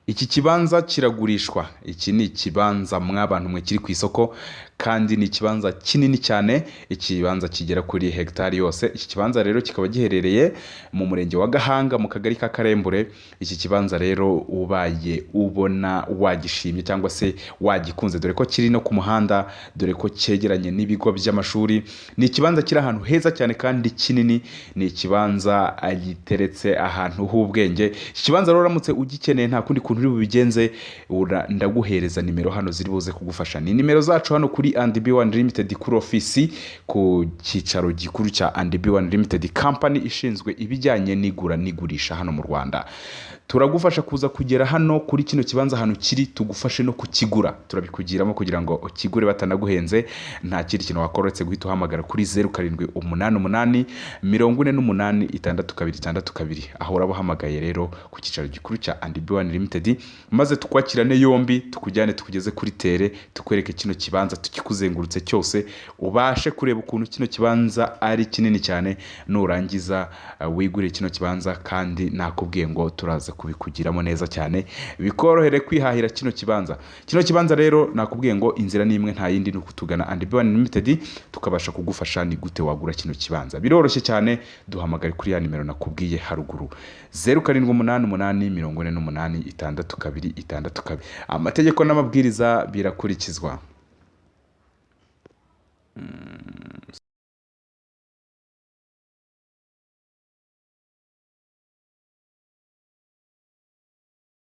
Iki kibanza kiragurishwa. Iki ni ikibanza mw'abantu mwe kiri ku isoko kandi ni ikibanza kinini cyane. Ikibanza kigera kuri hegitari yose. Iki kibanza rero kikaba giherereye mu murenge wa Gahanga mu kagari ka Karembure. Iki kibanza rero ubaye ubona wagishimye cyangwa se wagikunze, dore ko kiri no ku muhanda, dore ko cyegeranye n'ibigo by'amashuri. Ni ikibanza kiri ahantu heza cyane kandi kinini. Ni ikibanza giteretse ahantu h'ubwenge. Iki kibanza rero uramutse ugikeneye nta kundi kuntu uri bubigenze, ndaguhereza nimero hano ziri buze kugufasha. Ni nimero zacu hano kuri &B1 Limited kuri ofisi ku cyicaro gikuru cya &B1 Limited company ishinzwe ibijyanye n'igura n'igurisha hano mu Rwanda. Turagufasha kuza kugera hano kuri kino kibanza hano kiri, tugufashe no kukigura. Turabikugiramo kugira ngo ukigure batanaguhenze. Nta kindi kintu wakoretse guhita uhamagara kuri 0788 48 aho urabahamagaye rero ku cyicaro gikuru cya &B1 Limited, maze tukwakirane yombi, tukujyane tukugeze kuri tere, tukwereke kino kibanza, tukikuzengurutse cyose, ubashe kureba ukuntu kino kibanza ari kinini cyane. Nurangiza wigure kino kibanza kandi nakubwiye ngo turaza kubikugiramo neza cyane, bikorohere kwihahira kino kibanza. Kino kibanza rero nakubwiye ngo inzira ni imwe, nta yindi, ni ukutugana &B1 Limited tukabasha kugufasha ni gute wagura kino kibanza. Biroroshye cyane, duhamagare kuri ya nimero nakubwiye haruguru 0788 amategeko n'amabwiriza birakurikizwa.